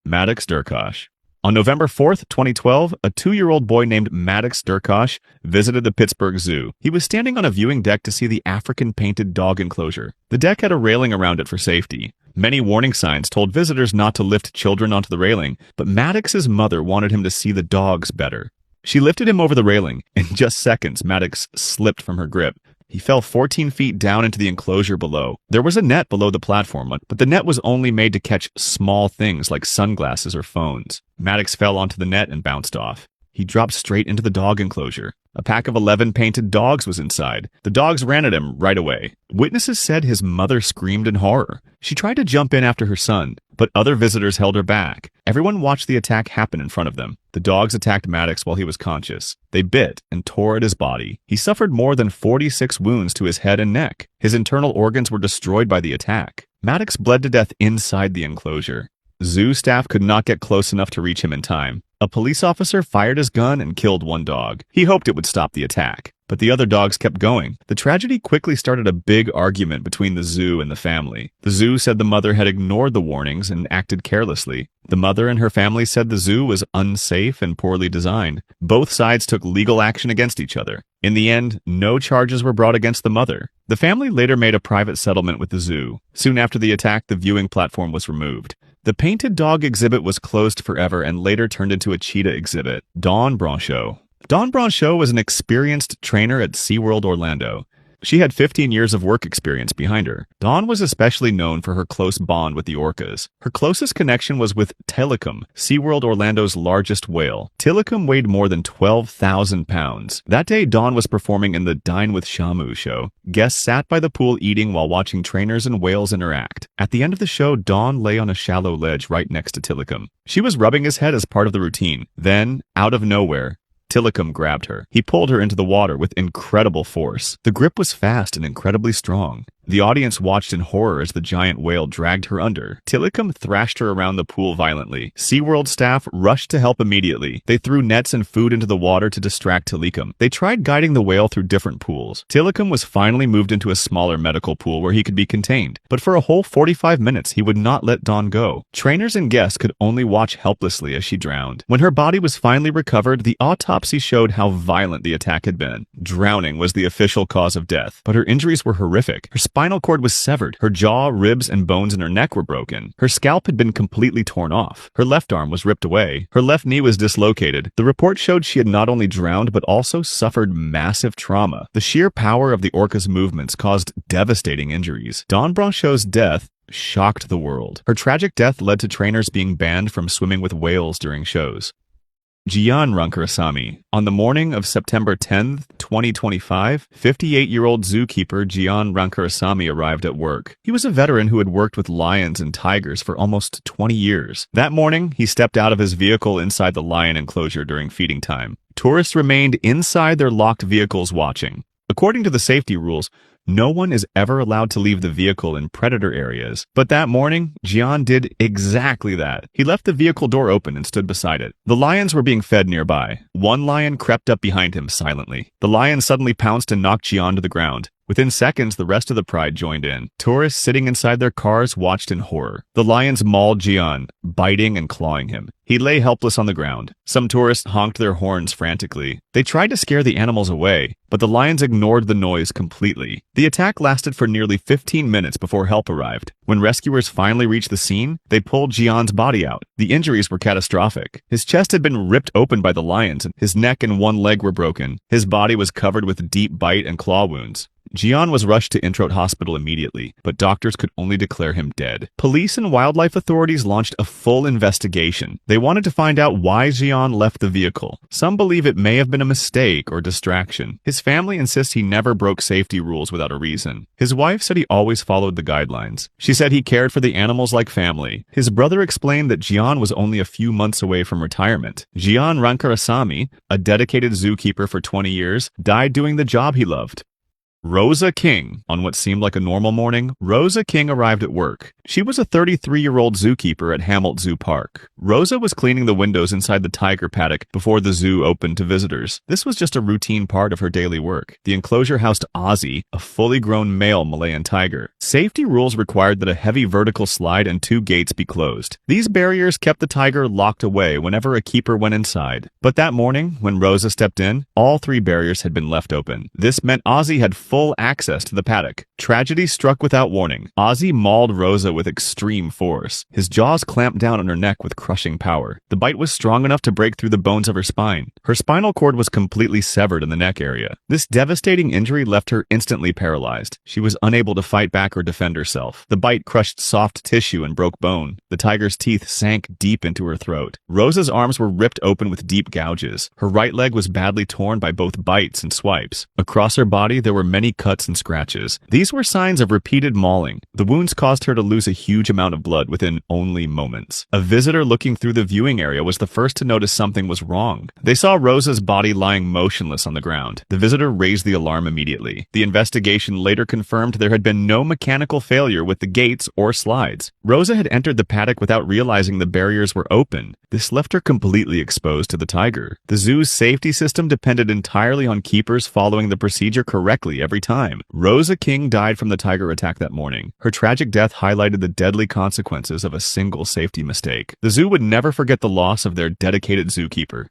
Maddox Durkosh. On November 4th, 2012, a 2-year-old boy named Maddox Durkosh visited the Pittsburgh Zoo. He was standing on a viewing deck to see the African painted dog enclosure. The deck had a railing around it for safety. Many warning signs told visitors not to lift children onto the railing, but Maddox's mother wanted him to see the dogs better. She lifted him over the railing. In just seconds, Maddox slipped from her grip. He fell 14 feet down into the enclosure below. There was a net below the platform, but the net was only made to catch small things like sunglasses or phones. Maddox fell onto the net and bounced off. He dropped straight into the dog enclosure. A pack of 11 painted dogs was inside. The dogs ran at him right away. Witnesses said his mother screamed in horror. She tried to jump in after her son, but other visitors held her back. Everyone watched the attack happen in front of them. The dogs attacked Maddox while he was conscious. They bit and tore at his body. He suffered more than 46 wounds to his head and neck. His internal organs were destroyed by the attack. Maddox bled to death inside the enclosure. Zoo staff could not get close enough to reach him in time. A police officer fired his gun and killed one dog. He hoped it would stop the attack, but the other dogs kept going. The tragedy quickly started a big argument between the zoo and the family. The zoo said the mother had ignored the warnings and acted carelessly. The mother and her family said the zoo was unsafe and poorly designed. Both sides took legal action against each other. In the end, no charges were brought against the mother. The family later made a private settlement with the zoo. Soon after the attack, the viewing platform was removed. The painted dog exhibit was closed forever and later turned into a cheetah exhibit. Dawn Brancheau. Dawn Brancheau was an experienced trainer at SeaWorld Orlando. She had 15 years of work experience behind her. Dawn was especially known for her close bond with the orcas. Her closest connection was with Tilikum, SeaWorld Orlando's largest whale. Tilikum weighed more than 12,000 pounds. That day, Dawn was performing in the Dine with Shamu show. Guests sat by the pool eating while watching trainers and whales interact. At the end of the show, Dawn lay on a shallow ledge right next to Tilikum. She was rubbing his head as part of the routine. Then, out of nowhere, Tilikum grabbed her. He pulled her into the water with incredible force. The grip was fast and incredibly strong. The audience watched in horror as the giant whale dragged her under. Tilikum thrashed her around the pool violently. SeaWorld staff rushed to help immediately. They threw nets and food into the water to distract Tilikum. They tried guiding the whale through different pools. Tilikum was finally moved into a smaller medical pool where he could be contained. But for a whole 45 minutes, he would not let Dawn go. Trainers and guests could only watch helplessly as she drowned. When her body was finally recovered, the autopsy showed how violent the attack had been. Drowning was the official cause of death, but her injuries were horrific. Her spinal cord was severed. Her jaw, ribs, and bones in her neck were broken. Her scalp had been completely torn off. Her left arm was ripped away. Her left knee was dislocated. The report showed she had not only drowned, but also suffered massive trauma. The sheer power of the orca's movements caused devastating injuries. Dawn Brancheau's death shocked the world. Her tragic death led to trainers being banned from swimming with whales during shows. Jian Rankarasamy. On the morning of September 10, 2025, 58-year-old zookeeper Jian Rankarasamy arrived at work. He was a veteran who had worked with lions and tigers for almost 20 years. That morning, he stepped out of his vehicle inside the lion enclosure during feeding time. Tourists remained inside their locked vehicles watching. According to the safety rules, no one is ever allowed to leave the vehicle in predator areas. But that morning, Jian did exactly that. He left the vehicle door open and stood beside it. The lions were being fed nearby. One lion crept up behind him silently. The lion suddenly pounced and knocked Jian to the ground. Within seconds, the rest of the pride joined in. Tourists sitting inside their cars watched in horror. The lions mauled Jian, biting and clawing him. He lay helpless on the ground. Some tourists honked their horns frantically. They tried to scare the animals away, but the lions ignored the noise completely. The attack lasted for nearly 15 minutes before help arrived. When rescuers finally reached the scene, they pulled Jian's body out. The injuries were catastrophic. His chest had been ripped open by the lions, and his neck and one leg were broken. His body was covered with deep bite and claw wounds. Jian was rushed to Introit Hospital immediately, but doctors could only declare him dead. Police and wildlife authorities launched a full investigation. They wanted to find out why Jian left the vehicle. Some believe it may have been a mistake or distraction. His family insists he never broke safety rules without a reason. His wife said he always followed the guidelines. She said he cared for the animals like family. His brother explained that Jian was only a few months away from retirement. Jian Rankarasamy, a dedicated zookeeper for 20 years, died doing the job he loved. Rosa King. On what seemed like a normal morning, Rosa King arrived at work. She was a 33-year-old zookeeper at Hamilton Zoo Park. Rosa was cleaning the windows inside the tiger paddock before the zoo opened to visitors. This was just a routine part of her daily work. The enclosure housed Ozzy, a fully grown male Malayan tiger. Safety rules required that a heavy vertical slide and 2 gates be closed. These barriers kept the tiger locked away whenever a keeper went inside. But that morning, when Rosa stepped in, all 3 barriers had been left open. This meant Ozzy had full access to the paddock. Tragedy struck without warning. Ozzy mauled Rosa with extreme force. His jaws clamped down on her neck with crushing power. The bite was strong enough to break through the bones of her spine. Her spinal cord was completely severed in the neck area. This devastating injury left her instantly paralyzed. She was unable to fight back or defend herself. The bite crushed soft tissue and broke bone. The tiger's teeth sank deep into her throat. Rosa's arms were ripped open with deep gouges. Her right leg was badly torn by both bites and swipes. Across her body, there were many cuts and scratches. These were signs of repeated mauling. The wounds caused her to lose a huge amount of blood within only moments. A visitor looking through the viewing area was the first to notice something was wrong. They saw Rosa's body lying motionless on the ground. The visitor raised the alarm immediately. The investigation later confirmed there had been no mechanical failure with the gates or slides. Rosa had entered the paddock without realizing the barriers were open. This left her completely exposed to the tiger. The zoo's safety system depended entirely on keepers following the procedure correctly every time. Rosa King died from the tiger attack that morning. Her tragic death highlighted the deadly consequences of a single safety mistake. The zoo would never forget the loss of their dedicated zookeeper.